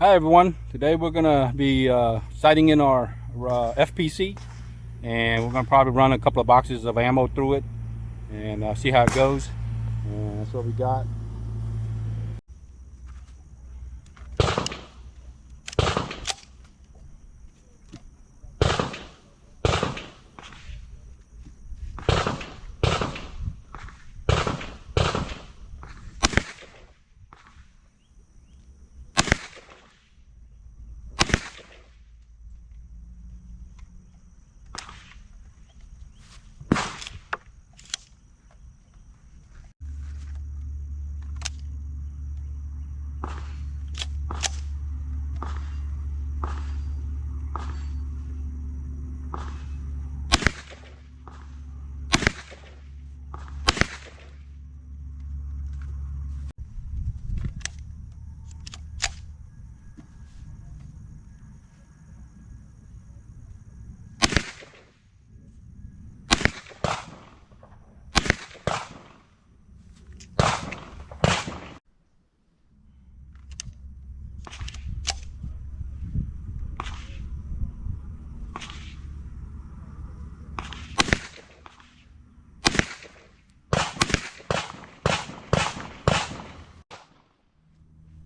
Hi everyone, today we're going to be sighting in our FPC, and we're going to probably run a couple of boxes of ammo through it and see how it goes. And that's what we got.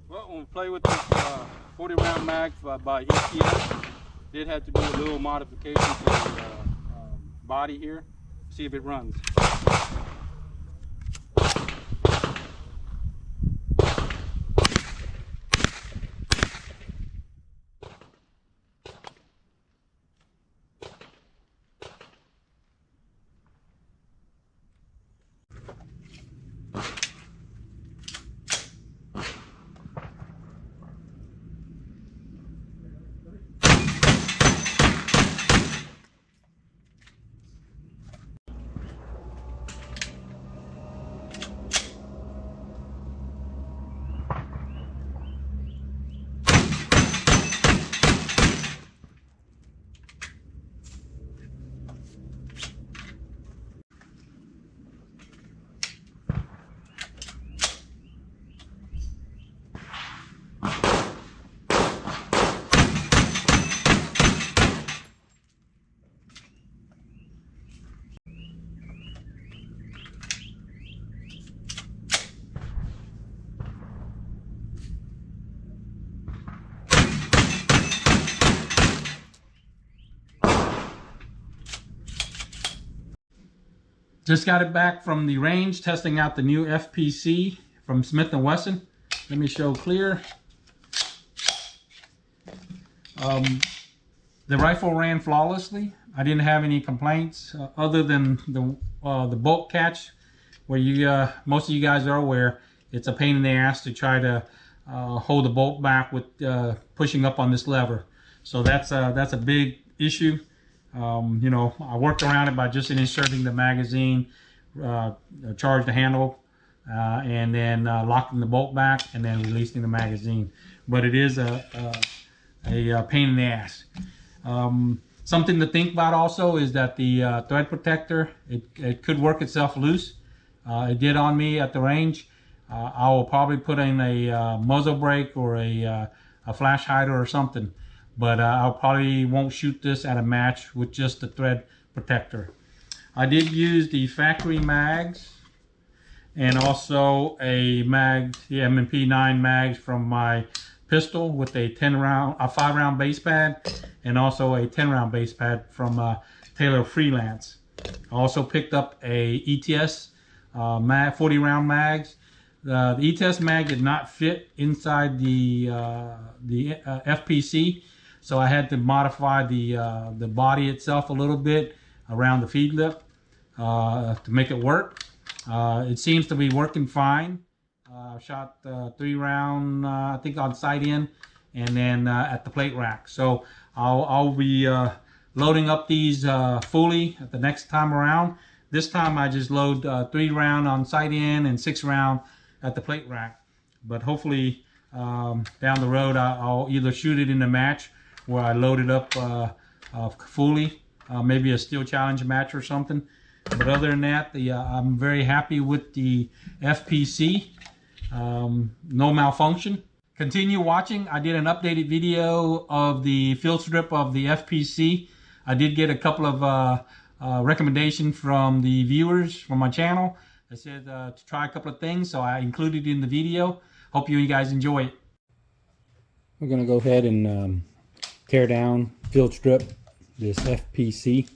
Well, when we play with this 40 round mag by EPS, did have to do a little modification to the body here, see if it runs. Just got it back from the range, testing out the new FPC from Smith & Wesson. Let me show clear. The rifle ran flawlessly. I didn't have any complaints other than the bolt catch, where most of you guys are aware, it's a pain in the ass to try to hold the bolt back with pushing up on this lever. So that's a big issue. You know, I worked around it by just inserting the magazine, charge the handle, and then locking the bolt back and then releasing the magazine. But it is a pain in the ass. Something to think about also is that the thread protector, it could work itself loose. It did on me at the range. I will probably put in a muzzle brake or a flash hider or something. But I probably won't shoot this at a match with just the thread protector. I did use the factory mags and also a mag, the M&P 9 mags from my pistol with a 5-round base pad, and also a 10-round base pad from Taylor Freelance. I also picked up a ETS 40-round mags. The ETS mag did not fit inside the FPC. So I had to modify the body itself a little bit around the feed lip to make it work. It seems to be working fine. Shot 3 round, I think on sight in, and then at the plate rack. So I'll be loading up these fully at the next time around. This time I just load 3 round on sight in and 6 round at the plate rack. But hopefully down the road I'll either shoot it in a match where I loaded up fully, maybe a steel challenge match or something. But other than that, I'm very happy with the FPC. No malfunction. Continue watching. I did an updated video of the field strip of the FPC. I did get a couple of recommendations from the viewers from my channel. I said to try a couple of things, so I included it in the video. Hope you guys enjoy it. We're going to go ahead and tear down field strip this FPC.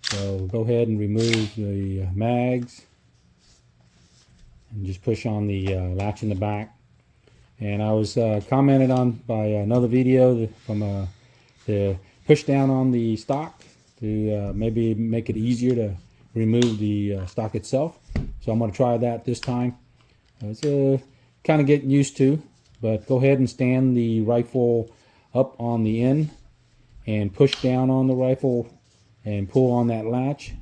So go ahead and remove the mags and just push on the latch in the back. And I was commented on by another video from to push down on the stock to maybe make it easier to remove the stock itself. So I'm going to try that this time. It's kind of getting used to, but go ahead and stand the rifle up on the end and push down on the rifle and pull on that latch,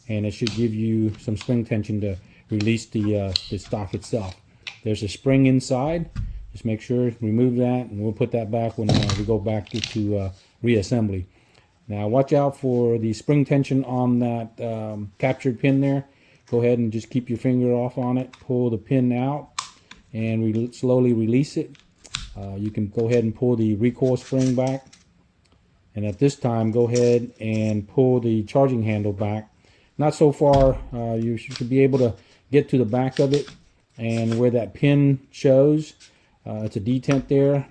and it should give you some spring tension to release the stock itself. There's a spring inside. Just make sure, remove that, and we'll put that back when we go back to reassembly. Now watch out for the spring tension on that captured pin there. Go ahead and just keep your finger off on it. Pull the pin out and slowly release it. You can go ahead and pull the recoil spring back. And at this time, go ahead and pull the charging handle back. Not so far, you should be able to get to the back of it, and where that pin shows, it's a detent there,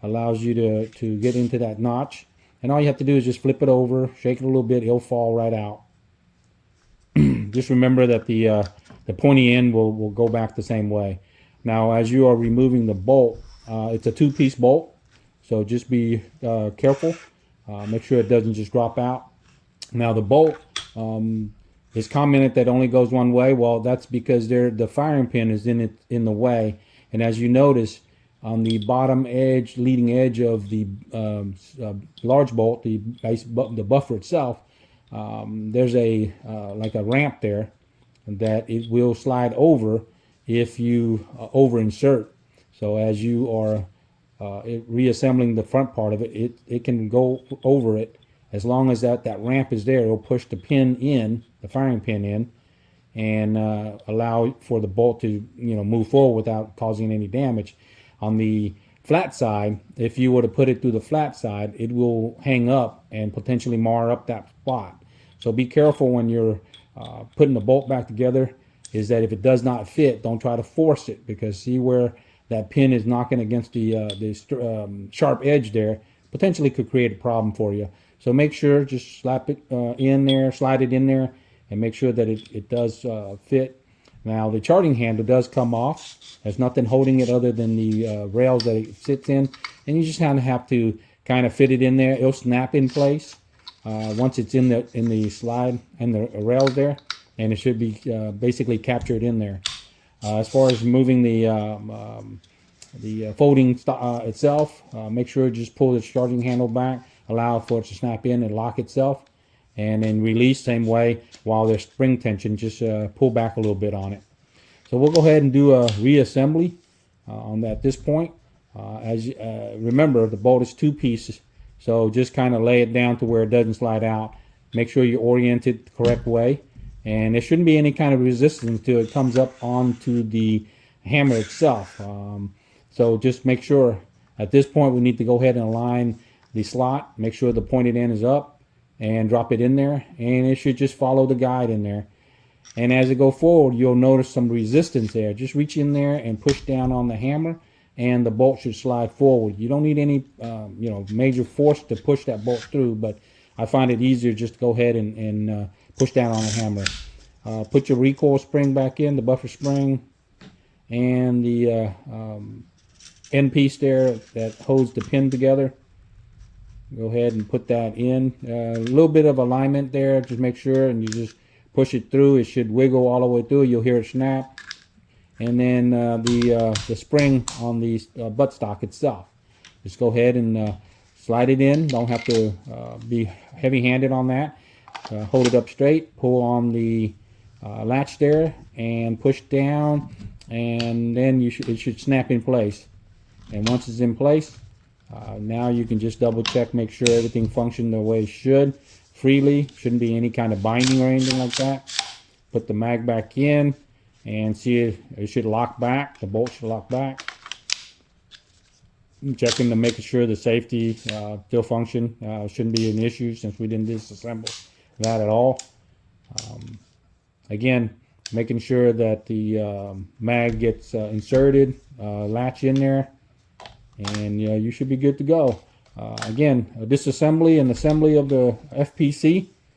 allows you to get into that notch. And all you have to do is just flip it over, shake it a little bit, it'll fall right out. Just remember that the pointy end will go back the same way. Now, as you are removing the bolt, it's a two-piece bolt, so just be careful. Make sure it doesn't just drop out. Now the bolt is commented that only goes one way. Well, that's because the firing pin is in the way. And as you notice, on the bottom edge, leading edge of the large bolt, the buffer itself, there's a like a ramp there that it will slide over if you over insert. So as you are reassembling the front part of it, it can go over it. As long as that ramp is there, it'll push the pin in, the firing pin in, and allow for the bolt to move forward without causing any damage. On the flat side, if you were to put it through the flat side, it will hang up and potentially mar up that spot. So be careful when you're putting the bolt back together, is that if it does not fit, don't try to force it, because see where that pin is knocking against the sharp edge there, potentially could create a problem for you. So make sure, just slap it in there, slide it in there, and make sure that it does fit. Now the charging handle does come off. There's nothing holding it other than the rails that it sits in, and you just kind of have to kind of fit it in there. It'll snap in place once it's in the slide and the rails there, and it should be basically captured in there. As far as moving the folding itself, make sure you just pull the charging handle back, allow for it to snap in and lock itself, and then release same way. While there's spring tension, just pull back a little bit on it. So we'll go ahead and do a reassembly on that at this point. Remember, the bolt is two pieces, so just kind of lay it down to where it doesn't slide out. Make sure you orient it the correct way, and there shouldn't be any kind of resistance until it comes up onto the hammer itself. So just make sure at this point we need to go ahead and align the slot, make sure the pointed end is up, and drop it in there, and it should just follow the guide in there. And as it go forward, you'll notice some resistance there. Just reach in there and push down on the hammer, and the bolt should slide forward. You don't need any major force to push that bolt through, but I find it easier just to go ahead and push down on the hammer. Put your recoil spring back in, the buffer spring, and the end piece there that holds the pin together. Go ahead and put that in. A little bit of alignment there, just make sure, and you just push it through. It should wiggle all the way through. You'll hear it snap. And then the spring on the buttstock itself. Just go ahead and slide it in. Don't have to be heavy-handed on that. Hold it up straight. Pull on the latch there and push down, and then it should snap in place. And once it's in place, now you can just double check, make sure everything functions the way it should, freely. Shouldn't be any kind of binding or anything like that. Put the mag back in and see it should lock back. The bolt should lock back. checking to making sure the safety still function. Shouldn't be an issue since we didn't disassemble that at all. Again, making sure that the mag gets inserted, latch in there, and you should be good to go. Again, disassembly and assembly of the FPC